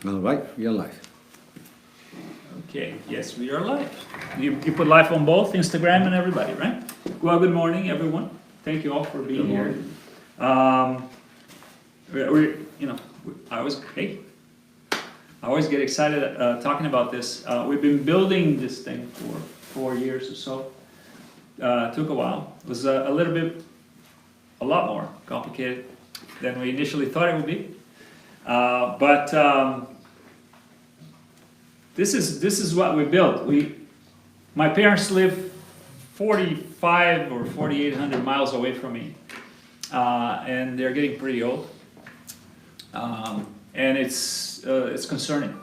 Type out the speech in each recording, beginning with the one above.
All right, we are live. Okay, yes, we are live. You put live on both Instagram and everybody, right? Well, good morning, everyone. Thank you all for being here. I always get excited talking about this. We've been building this thing for 4 years or so. Took a while. It was a lot more complicated than we initially thought it would be. This is what we built. My parents live 45 or 4,800 miles away from me, and they're getting pretty old, and it's concerning.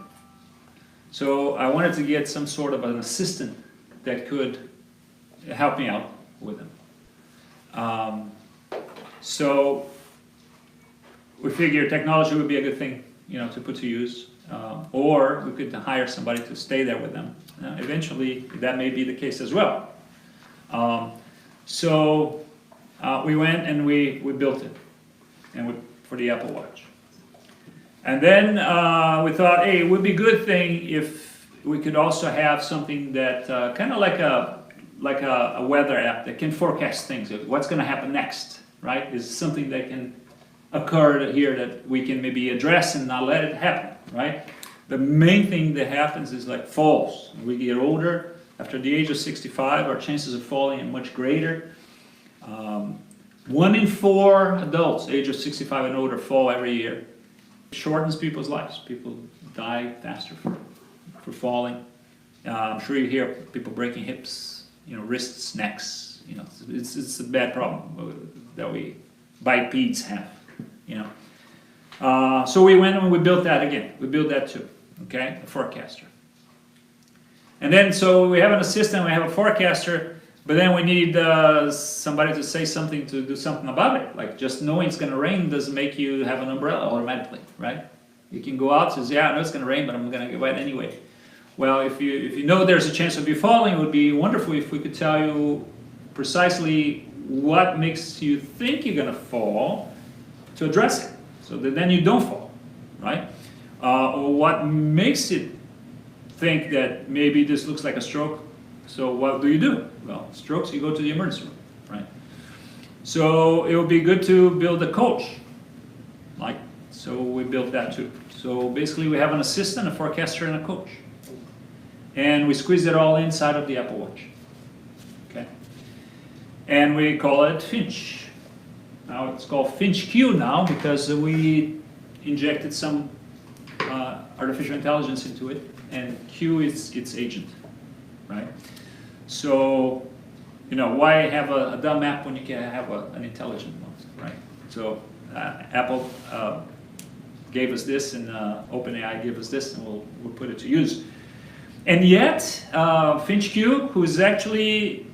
So I wanted to get some sort of an assistant that could help me out with them. So we figured technology would be a good thing, to put to use. Or we could hire somebody to stay there with them. Eventually, that may be the case as well. So we went and we built it, for the Apple Watch. And then we thought, hey, it would be a good thing if we could also have something that kind of like a weather app that can forecast things. What's going to happen next, right? Is something that can occur here that we can maybe address and not let it happen. Right? The main thing that happens is like falls. When we get older, after the age of 65, our chances of falling are much greater. 1 in 4 adults, age of 65 and older, fall every year. It shortens people's lives. People die faster for falling. I'm sure you hear people breaking hips, wrists, necks. It's a bad problem that we bipeds have. So we went and we built that again. We built that too, okay? A forecaster. And then, so we have an assistant, we have a forecaster, but then we need somebody to say something, to do something about it. Like just knowing it's going to rain doesn't make you have an umbrella automatically, right? You can go out and say, yeah, I know it's going to rain, but I'm going to get wet anyway. Well, if you know there's a chance of you falling, it would be wonderful if we could tell you precisely what makes you think you're going to fall to address it. So that then you don't fall, right? Or what makes it think that maybe this looks like a stroke? So what do? Well, strokes, you go to the emergency room, right? So it would be good to build a coach, so we built that too. So basically we have an assistant, a forecaster, and a coach. And we squeeze it all inside of the Apple Watch, okay? And we call it Finch. Now it's called Finch Q now because we injected some artificial intelligence into it, and Q is its agent, right? So, why have a dumb app when you can have an intelligent one, right? So Apple gave us this, and OpenAI gave us this, and we'll put it to use. And yet, Finch Q, who is actually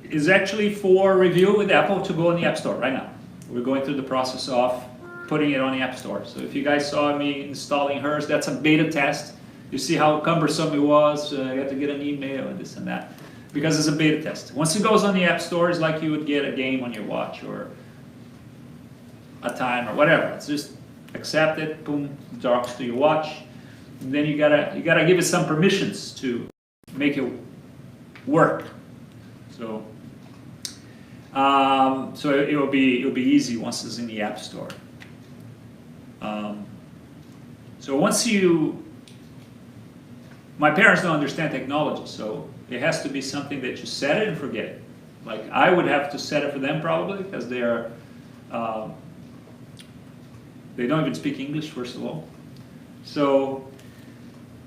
for review with Apple to go in the App Store right now. We're going through the process of putting it on the App Store. So if you guys saw me installing hers, that's a beta test. You see how cumbersome it was. You had to get an email and this and that. Because it's a beta test. Once it goes on the App Store, it's like you would get a game on your watch or a time or whatever. It's just accept it, boom, docks to your watch. And then you gotta give it some permissions to make it work. So it'll be easy once it's in the App Store. So my parents don't understand technology, so it has to be something that you set it and forget it. Like I would have to set it for them probably because they don't even speak English, first of all. So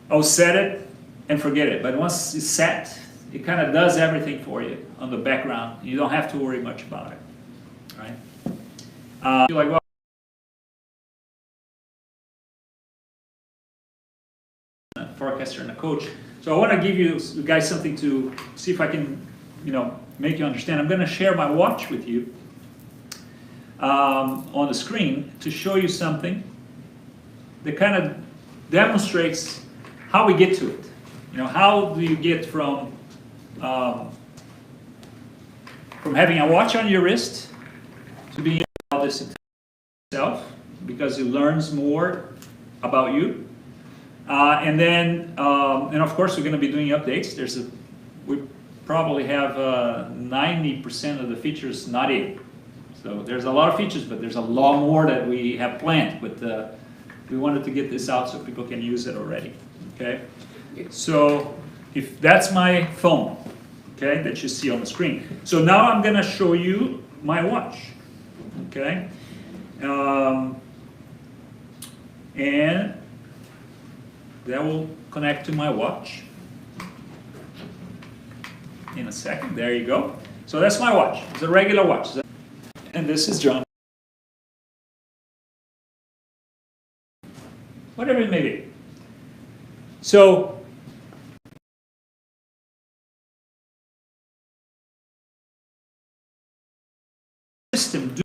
I'll set it and forget it. But once it's set, it kind of does everything for you on the background. You don't have to worry much about it, right? You're like, well, a forecaster and a coach. So I want to give you guys something to see if I can, make you understand. I'm going to share my watch with you on the screen to show you something that kind of demonstrates how we get to it. How do you get from having a watch on your wrist to being able to this itself, because it learns more about you. And then, and of course, we're going to be doing updates. We probably have 90% of the features not in. So there's a lot of features, but there's a lot more that we have planned. But we wanted to get this out so people can use it already. Okay. So if that's my phone, okay, that you see on the screen. So now I'm going to show you my watch. Okay. And that will connect to my watch in a second. There you go. So that's my watch. It's a regular watch. And this is John. Whatever it may be. So system do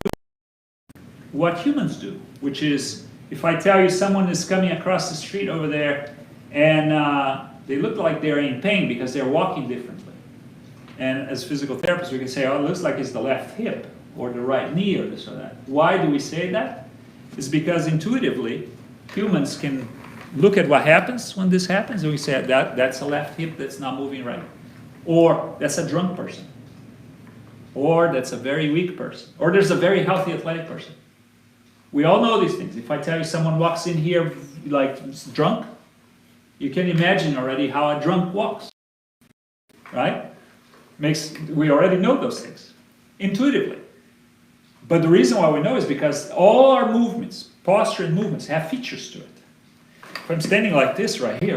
what humans do, which is if I tell you someone is coming across the street over there and they look like they're in pain because they're walking differently. And as physical therapists, we can say, oh, it looks like it's the left hip or the right knee or this or that. Why do we say that? It's because intuitively, humans can look at what happens when this happens and we say, that's a left hip that's not moving right. Or that's a drunk person. Or that's a very weak person. Or there's a very healthy athletic person. We all know these things. If I tell you someone walks in here like drunk, you can imagine already how a drunk walks, right? We already know those things intuitively. But the reason why we know is because all our movements, posture and movements, have features to it. If I'm standing like this right here,